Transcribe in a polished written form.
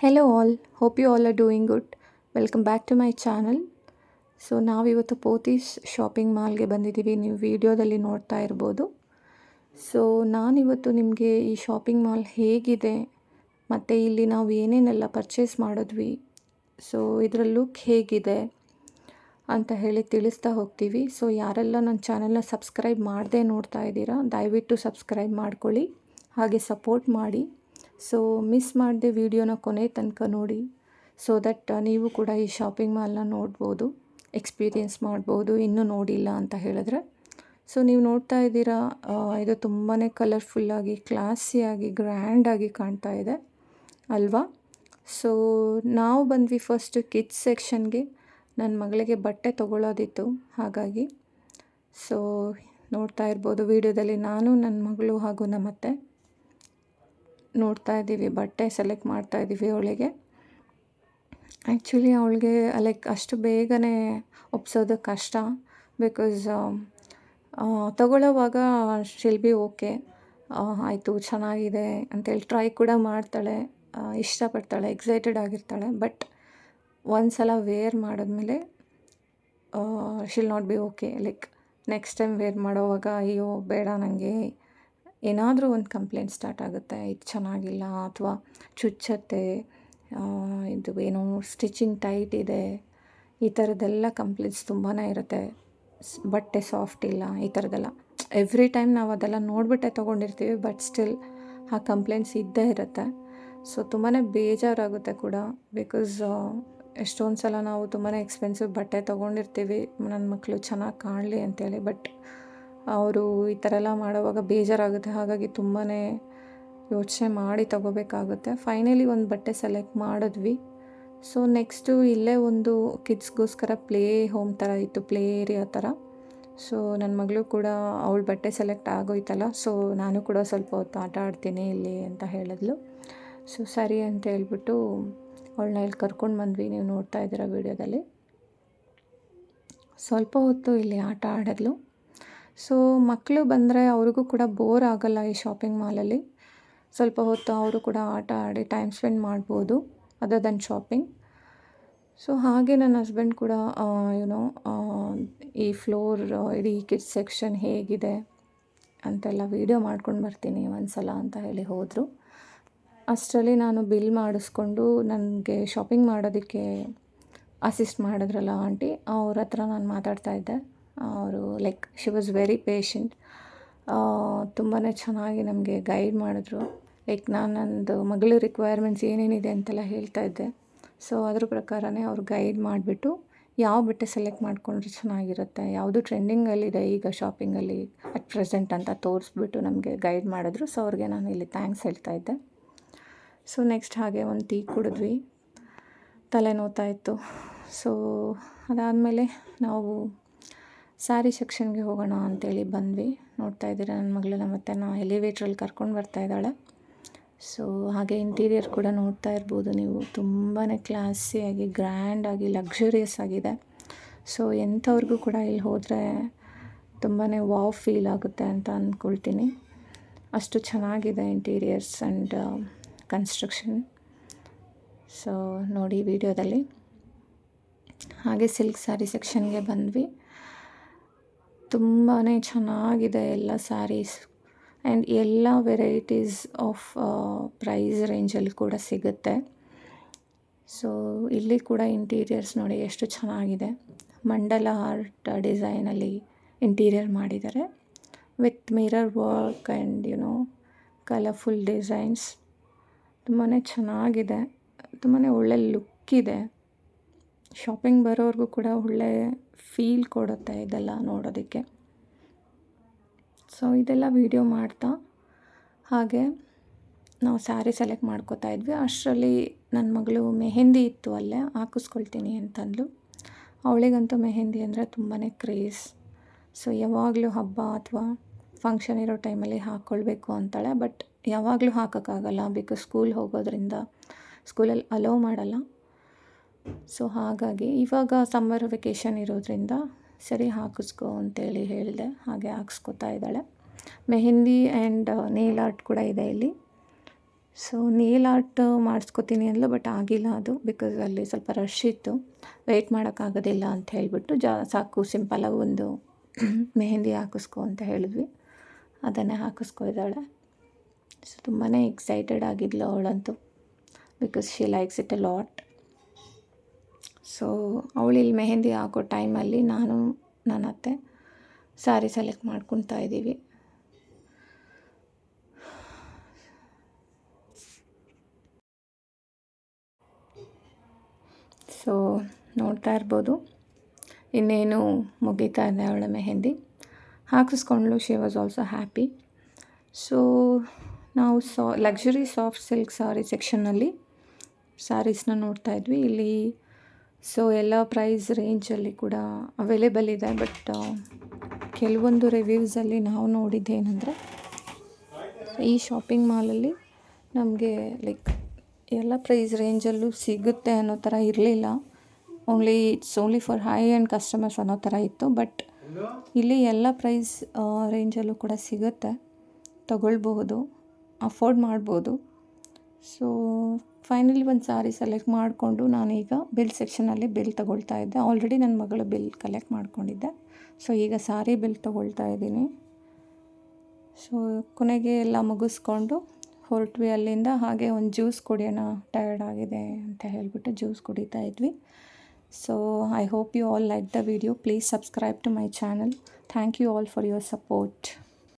Hello all, hope you all are doing good. Welcome back to my channel. So ನಾವಿವತ್ತು ಪೋತೀಸ್ shopping ಮಾಲ್ಗೆ ಬಂದಿದ್ದೀವಿ. ನೀವು ವಿಡಿಯೋದಲ್ಲಿ ನೋಡ್ತಾ ಇರ್ಬೋದು. ಸೊ ನಾನಿವತ್ತು ನಿಮಗೆ ಈ ಶಾಪಿಂಗ್ ಮಾಲ್ ಹೇಗಿದೆ ಮತ್ತು ಇಲ್ಲಿ ನಾವು ಏನೇನೆಲ್ಲ ಪರ್ಚೇಸ್ ಮಾಡಿದ್ವಿ, ಸೊ ಇದರ ಲುಕ್ ಹೇಗಿದೆ ಅಂತ ಹೇಳಿ ತಿಳಿಸ್ತಾ ಹೋಗ್ತೀವಿ. ಸೊ ಯಾರೆಲ್ಲ ನನ್ನ ಚಾನಲ್ನ ಸಬ್ಸ್ಕ್ರೈಬ್ ಮಾಡದೆ ನೋಡ್ತಾ ಇದ್ದೀರಾ, ದಯವಿಟ್ಟು ಸಬ್ಸ್ಕ್ರೈಬ್ ಮಾಡ್ಕೊಳ್ಳಿ, ಹಾಗೆ ಸಪೋರ್ಟ್ ಮಾಡಿ. ಸೊ ಮಿಸ್ ಮಾಡದೆ ವಿಡಿಯೋನ ಕೊನೆ ತನಕ ನೋಡಿ, ಸೊ ದಟ್ ನೀವು ಕೂಡ ಈ ಶಾಪಿಂಗ್ ಮಾಲ್ನ ನೋಡ್ಬೋದು, ಎಕ್ಸ್ಪೀರಿಯೆನ್ಸ್ ಮಾಡ್ಬೋದು ಇನ್ನೂ ನೋಡಿಲ್ಲ ಅಂತ ಹೇಳಿದ್ರೆ. ಸೊ ನೀವು ನೋಡ್ತಾ ಇದ್ದೀರಾ, ಇದು ತುಂಬಾ ಕಲರ್ಫುಲ್ಲಾಗಿ, ಕ್ಲಾಸಿಯಾಗಿ, ಗ್ರ್ಯಾಂಡಾಗಿ ಕಾಣ್ತಾ ಇದೆ ಅಲ್ವಾ. ಸೊ ನಾವು ಬಂದ್ವಿ ಫಸ್ಟ್ ಕಿಡ್ಸ್ ಸೆಕ್ಷನ್ಗೆ. ನನ್ನ ಮಗಳಿಗೆ ಬಟ್ಟೆ ತೊಗೊಳ್ಳೋದಿತ್ತು, ಹಾಗಾಗಿ ಸೊ ನೋಡ್ತಾ ಇರ್ಬೋದು ವಿಡಿಯೋದಲ್ಲಿ ನಾನು, ನನ್ನ ಮಗಳು ಹಾಗೂ ನಮ್ಮತ್ತೆ ನೋಡ್ತಾ ಇದ್ದೀವಿ, ಬಟ್ಟೆ ಸೆಲೆಕ್ಟ್ ಮಾಡ್ತಾ ಇದ್ದೀವಿ ಅವಳಿಗೆ. ಆ್ಯಕ್ಚುಲಿ ಅವಳಿಗೆ ಲೈಕ್ ಅಷ್ಟು ಬೇಗನೆ ಒಪ್ಸೋದು ಕಷ್ಟ, ಬಿಕಾಸ್ ತಗೊಳ್ಳೋವಾಗ ಶಿಲ್ ಬಿ ಓಕೆ, ಆಯಿತು ಚೆನ್ನಾಗಿದೆ ಅಂತೇಳಿ ಟ್ರೈ ಕೂಡ ಮಾಡ್ತಾಳೆ, ಇಷ್ಟಪಡ್ತಾಳೆ, ಎಕ್ಸೈಟೆಡ್ ಆಗಿರ್ತಾಳೆ. ಬಟ್ ಒಂದು ಸಲ ವೇರ್ ಮಾಡಿದ್ಮೇಲೆ shall not be okay. Like next time wear ಮಾಡೋವಾಗ ಅಯ್ಯೋ ಬೇಡ ನನಗೆ, ಏನಾದರೂ ಒಂದು ಕಂಪ್ಲೇಂಟ್ ಸ್ಟಾರ್ಟ್ ಆಗುತ್ತೆ, ಇದು ಚೆನ್ನಾಗಿಲ್ಲ ಅಥವಾ ಚುಚ್ಚತ್ತೆ, ಇದು ಏನೋ ಸ್ಟಿಚಿಂಗ್ ಟೈಟ್ ಇದೆ, ಈ ಥರದ್ದೆಲ್ಲ ಕಂಪ್ಲೇಂಟ್ಸ್ ತುಂಬಾ ಇರುತ್ತೆ. ಬಟ್ಟೆ ಸಾಫ್ಟ್ ಇಲ್ಲ, ಈ ಥರದ್ದೆಲ್ಲ ಎವ್ರಿ ಟೈಮ್ ನಾವು ಅದೆಲ್ಲ ನೋಡಿಬಿಟ್ಟೆ ತೊಗೊಂಡಿರ್ತೀವಿ, ಬಟ್ ಸ್ಟಿಲ್ ಆ ಕಂಪ್ಲೇಂಟ್ಸ್ ಇದ್ದೇ ಇರುತ್ತೆ. ಸೊ ತುಂಬಾ ಬೇಜಾರಾಗುತ್ತೆ ಕೂಡ, ಬಿಕಾಸ್ ಎಷ್ಟೊಂದು ಸಲ ನಾವು ತುಂಬಾ ಎಕ್ಸ್ಪೆನ್ಸಿವ್ ಬಟ್ಟೆ ತೊಗೊಂಡಿರ್ತೀವಿ ನನ್ನ ಮಕ್ಕಳು ಚೆನ್ನಾಗಿ ಕಾಣಲಿ ಅಂತೇಳಿ, ಬಟ್ ಅವರು ಈ ಥರ ಎಲ್ಲ ಮಾಡೋವಾಗ ಬೇಜಾರಾಗುತ್ತೆ. ಹಾಗಾಗಿ ತುಂಬಾ ಯೋಚನೆ ಮಾಡಿ ತೊಗೋಬೇಕಾಗುತ್ತೆ. ಫೈನಲಿ ಒಂದು ಬಟ್ಟೆ ಸೆಲೆಕ್ಟ್ ಮಾಡಿದ್ವಿ. ಸೊ ನೆಕ್ಸ್ಟು ಇಲ್ಲೇ ಒಂದು ಕಿಡ್ಸ್ಗೋಸ್ಕರ ಪ್ಲೇ ಹೋಮ್ ಥರ ಇತ್ತು, ಪ್ಲೇ ಏರಿಯಾ ಥರ. ಸೊ ನನ್ನ ಮಗಳು ಕೂಡ ಅವಳ ಬಟ್ಟೆ ಸೆಲೆಕ್ಟ್ ಆಗೋಯ್ತಲ್ಲ, ಸೊ ನಾನು ಕೂಡ ಸ್ವಲ್ಪ ಹೊತ್ತು ಆಟ ಆಡ್ತೀನಿ ಇಲ್ಲಿ ಅಂತ ಹೇಳಿದ್ಲು. ಸೊ ಸರಿ ಅಂತ ಹೇಳ್ಬಿಟ್ಟು ಅವಳನ್ನ ಇಲ್ಲಿ ಕರ್ಕೊಂಡು ಬಂದ್ವಿ. ನೀವು ನೋಡ್ತಾ ಇದ್ದೀರಾ ವಿಡಿಯೋದಲ್ಲಿ. ಸ್ವಲ್ಪ ಹೊತ್ತು ಇಲ್ಲಿ ಆಟ ಆಡಿದ್ಲು. ಸೊ ಮಕ್ಕಳು ಬಂದರೆ ಅವ್ರಿಗೂ ಕೂಡ ಬೋರ್ ಆಗೋಲ್ಲ ಈ ಶಾಪಿಂಗ್ ಮಾಲಲ್ಲಿ. ಸ್ವಲ್ಪ ಹೊತ್ತು ಅವರು ಕೂಡ ಆಟ ಆಡಿ ಟೈಮ್ ಸ್ಪೆಂಡ್ ಮಾಡ್ಬೋದು ಅದರ್ ದೆನ್ ಶಾಪಿಂಗ್. ಸೊ ಹಾಗೆ ನನ್ನ ಹಸ್ಬೆಂಡ್ ಕೂಡ ಈ ಫ್ಲೋರ್, ಇಡೀ ಕಿಡ್ಸ್ ಸೆಕ್ಷನ್ ಹೇಗಿದೆ ಅಂತೆಲ್ಲ ವೀಡಿಯೋ ಮಾಡ್ಕೊಂಡು ಬರ್ತೀನಿ ಒಂದು ಸಲ ಅಂತ ಹೇಳಿ ಹೋದರು. ಅಷ್ಟರಲ್ಲಿ ನಾನು ಬಿಲ್ ಮಾಡಿಸ್ಕೊಂಡು ನನಗೆ ಶಾಪಿಂಗ್ ಮಾಡೋದಕ್ಕೆ ಅಸಿಸ್ಟ್ ಮಾಡಿದ್ರಲ್ಲ ಆಂಟಿ, ಅವ್ರ ಹತ್ರ ನಾನು ಮಾತಾಡ್ತಾ ಇದ್ದೆ. ಅವರು like she was very patient, ತುಂಬಾ ಚೆನ್ನಾಗಿ ನಮಗೆ ಗೈಡ್ ಮಾಡಿದ್ರು. ಲೈಕ್ ನಾನು ನಂದು ಮಗಳ ರಿಕ್ವೈರ್ಮೆಂಟ್ಸ್ ಏನೇನಿದೆ ಅಂತೆಲ್ಲ ಹೇಳ್ತಾ ಇದ್ದೆ. ಸೊ ಅದ್ರ ಪ್ರಕಾರನೇ ಅವ್ರು ಗೈಡ್ ಮಾಡಿಬಿಟ್ಟು ಯಾವ ಬಟ್ಟೆ ಸೆಲೆಕ್ಟ್ ಮಾಡ್ಕೊಂಡ್ರೆ ಚೆನ್ನಾಗಿರುತ್ತೆ, ಯಾವುದು ಟ್ರೆಂಡಿಂಗಲ್ಲಿದೆ ಈಗ ಶಾಪಿಂಗಲ್ಲಿ ಅಟ್ ಪ್ರೆಸೆಂಟ್ ಅಂತ ತೋರಿಸ್ಬಿಟ್ಟು ನಮಗೆ ಗೈಡ್ ಮಾಡಿದ್ರು. ಸೊ ಅವ್ರಿಗೆ ನಾನು ಇಲ್ಲಿ ಥ್ಯಾಂಕ್ಸ್ ಹೇಳ್ತಾ ಇದ್ದೆ. ಸೊ ನೆಕ್ಸ್ಟ್ ಹಾಗೆ ಒಂದು ಟೀ ಕುಡಿದ್ವಿ, ತಲೆ ನೋವ್ತಾ ಇತ್ತು. ಸೊ ಅದಾದಮೇಲೆ ನಾವು ಸ್ಯಾರಿ ಸೆಕ್ಷನ್ಗೆ ಹೋಗೋಣ ಅಂತೇಳಿ ಬಂದ್ವಿ. ನೋಡ್ತಾ ಇದ್ದೀರಾ ನನ್ನ ಮಗಳನ್ನ ಮತ್ತೆ ನಾ ಎಲಿವೇಟ್ರಲ್ಲಿ ಕರ್ಕೊಂಡು ಬರ್ತಾ ಇದ್ದಾಳೆ. ಸೊ ಹಾಗೆ ಇಂಟೀರಿಯರ್ ಕೂಡ ನೋಡ್ತಾ ಇರ್ಬೋದು ನೀವು, ತುಂಬಾ ಕ್ಲಾಸಿಯಾಗಿ, ಗ್ರ್ಯಾಂಡಾಗಿ, ಲಕ್ಸುರಿಯಸ್ ಆಗಿದೆ. ಸೊ ಎಂಥವ್ರಿಗೂ ಕೂಡ ಇಲ್ಲಿ ಹೋದರೆ ತುಂಬಾ ವಾವ್ ಫೀಲ್ ಆಗುತ್ತೆ ಅಂತ ಅಂದ್ಕೊಳ್ತೀನಿ. ಅಷ್ಟು ಚೆನ್ನಾಗಿದೆ ಇಂಟೀರಿಯರ್ಸ್ ಆ್ಯಂಡ್ ಕನ್ಸ್ಟ್ರಕ್ಷನ್. ಸೊ ನೋಡಿ ವಿಡಿಯೋದಲ್ಲಿ. ಹಾಗೆ ಸಿಲ್ಕ್ ಸ್ಯಾರಿ ಸೆಕ್ಷನ್ಗೆ ಬಂದ್ವಿ. ತುಂಬಾ ಚೆನ್ನಾಗಿದೆ ಎಲ್ಲ ಸ್ಯಾರೀಸ್ ಆ್ಯಂಡ್ ಎಲ್ಲ ವೆರೈಟೀಸ್ ಆಫ್ ಪ್ರೈಸ್ ರೇಂಜಲ್ಲಿ ಕೂಡ ಸಿಗುತ್ತೆ. ಸೊ ಇಲ್ಲಿ ಕೂಡ ಇಂಟೀರಿಯರ್ಸ್ ನೋಡಿ ಎಷ್ಟು ಚೆನ್ನಾಗಿದೆ. ಮಂಡಲ ಆರ್ಟ್ ಡಿಸೈನಲ್ಲಿ ಇಂಟೀರಿಯರ್ ಮಾಡಿದ್ದಾರೆ with mirror work and colourful designs. ತುಂಬಾ ಚೆನ್ನಾಗಿದೆ, ತುಂಬಾ ಒಳ್ಳೆ ಲುಕ್ ಇದೆ. ಶಾಪಿಂಗ್ ಬರೋರ್ಗೂ ಕೂಡ ಒಳ್ಳೆ ಫೀಲ್ ಕೊಡುತ್ತೆ ಇದೆಲ್ಲ ನೋಡೋದಕ್ಕೆ. ಸೊ ಇದೆಲ್ಲ ವೀಡಿಯೋ ಮಾಡ್ತಾ ಹಾಗೆ ನಾವು ಸ್ಯಾರಿ ಸೆಲೆಕ್ಟ್ ಮಾಡ್ಕೋತಾ ಇದ್ವಿ. ಅಷ್ಟರಲ್ಲಿ ನನ್ನ ಮಗಳು ಮೆಹಂದಿ ಇತ್ತು ಅಲ್ಲೇ, ಹಾಕಿಸ್ಕೊಳ್ತೀನಿ ಅಂತಂದ್ಲು. ಅವಳಿಗಂತೂ ಮೆಹಂದಿ ಅಂದರೆ ತುಂಬಾ ಕ್ರೇಜ್. ಸೊ ಯಾವಾಗಲೂ ಹಬ್ಬ ಅಥವಾ ಫಂಕ್ಷನ್ ಇರೋ ಟೈಮಲ್ಲಿ ಹಾಕ್ಕೊಳ್ಬೇಕು ಅಂತಾಳೆ. ಬಟ್ ಯಾವಾಗಲೂ ಹಾಕೋಕ್ಕಾಗಲ್ಲ, ಬಿಕಾಸ್ ಸ್ಕೂಲ್ ಹೋಗೋದ್ರಿಂದ ಸ್ಕೂಲಲ್ಲಿ ಅಲೋ ಮಾಡಲ್ಲ. ಸೊ ಹಾಗಾಗಿ ಇವಾಗ ಸಮ್ಮರ್ ವೆಕೇಷನ್ ಇರೋದ್ರಿಂದ ಸರಿ ಹಾಕಿಸ್ಕೊ ಅಂತೇಳಿ ಹೇಳಿದೆ. ಹಾಗೆ ಹಾಕಿಸ್ಕೊತಾ ಇದ್ದಾಳೆ. ಮೆಹಂದಿ ಆ್ಯಂಡ್ ನೇಲ್ ಆರ್ಟ್ ಕೂಡ ಇದೆ ಇಲ್ಲಿ. ಸೊ ನೇಲ್ ಆರ್ಟ್ ಮಾಡಿಸ್ಕೊತೀನಿ ಅಂದ್ಲು, ಬಟ್ ಆಗಿಲ್ಲ ಅದು, ಬಿಕಾಸ್ ಅಲ್ಲಿ ಸ್ವಲ್ಪ ರಶ್ ಇತ್ತು, ವೆಯ್ಟ್ ಮಾಡೋಕ್ಕಾಗೋದಿಲ್ಲ ಅಂತ ಹೇಳಿಬಿಟ್ಟು ಸಾಕು ಸಿಂಪಲಾಗಿ ಒಂದು ಮೆಹಂದಿ ಹಾಕಿಸ್ಕೊ ಅಂತ ಹೇಳಿದ್ವಿ. ಅದನ್ನೇ ಹಾಕಿಸ್ಕೊ ಇದ್ದಾಳೆ. ಸೊ ತುಂಬಾ ಎಕ್ಸೈಟೆಡ್ ಆಗಿದ್ಲು ಅವಳಂತೂ, because she likes it a lot. So ಅವಳಿಲ್ಲಿ ಮೆಹಂದಿ ಹಾಕೋ ಟೈಮಲ್ಲಿ ನಾನು ನನ್ನ ಅತ್ತೆ ಸ್ಯಾರಿ ಸೆಲೆಕ್ಟ್ ಮಾಡ್ಕೊತಾ ಇದ್ದೀವಿ. ಸೊ ನೋಡ್ತಾ ಇರ್ಬೋದು, ಇನ್ನೇನು ಮುಗೀತಾ ಇದೆ ಅವಳ ಮೆಹಂದಿ. ಹಾಕಿಸ್ಕೊಂಡ್ಲು, she was also happy. So ನಾವು ಲಕ್ಸುರಿ ಸಾಫ್ಟ್ ಸಿಲ್ಕ್ ಸಾರಿ ಸೆಕ್ಷನ್ನಲ್ಲಿ ಸ್ಯಾರೀಸ್ನ ನೋಡ್ತಾ ಇದ್ವಿ. ಇಲ್ಲಿ ಸೊ ಎಲ್ಲ ಪ್ರೈಸ್ ರೇಂಜಲ್ಲಿ ಕೂಡ ಅವೈಲೇಬಲ್ ಇದೆ. ಬಟ್ ಕೆಲವೊಂದು ರಿವ್ಯೂಸಲ್ಲಿ ನಾವು ನೋಡಿದ್ದೇನೆಂದರೆ, ಈ ಶಾಪಿಂಗ್ ಮಾಲಲ್ಲಿ ನಮಗೆ ಲೈಕ್ ಎಲ್ಲ ಪ್ರೈಸ್ ರೇಂಜಲ್ಲೂ ಸಿಗುತ್ತೆ ಅನ್ನೋ ಥರ ಇರಲಿಲ್ಲ. It's only for high and customers ಅನ್ನೋ ಥರ ಇತ್ತು. ಬಟ್ ಇಲ್ಲಿ ಎಲ್ಲ ಪ್ರೈಸ್ ರೇಂಜಲ್ಲೂ ಕೂಡ ಸಿಗುತ್ತೆ, ತೊಗೊಳ್ಬಹುದು, ಅಫೋರ್ಡ್ ಮಾಡ್ಬೋದು. ಸೊ ಫೈನಲಿ ಒಂದು ಸಾರಿ ಸೆಲೆಕ್ಟ್ ಮಾಡಿಕೊಂಡು ನಾನೀಗ ಬಿಲ್ ಸೆಕ್ಷನಲ್ಲಿ ಬಿಲ್ ತೊಗೊಳ್ತಾ ಇದ್ದೆ. ಆಲ್ರೆಡಿ ನನ್ನ ಮಗಳು ಬಿಲ್ ಕಲೆಕ್ಟ್ ಮಾಡ್ಕೊಂಡಿದ್ದೆ. ಸೊ ಈಗ ಸಾರಿ ಬಿಲ್ ತೊಗೊಳ್ತಾ ಇದ್ದೀನಿ. ಸೊ ಕೊನೆಗೆ ಎಲ್ಲ ಮುಗಿಸ್ಕೊಂಡು ಹೊರಟ್ವಿ ಅಲ್ಲಿಂದ. ಹಾಗೆ ಒಂದು ಜ್ಯೂಸ್ ಕುಡಿಯೋಣ, ಟಯರ್ಡ್ ಆಗಿದೆ ಅಂತ ಹೇಳಿಬಿಟ್ಟು ಜ್ಯೂಸ್ ಕುಡಿತಾ ಇದ್ವಿ. So I hope you all liked the video. Please subscribe to my channel. Thank you all for your support.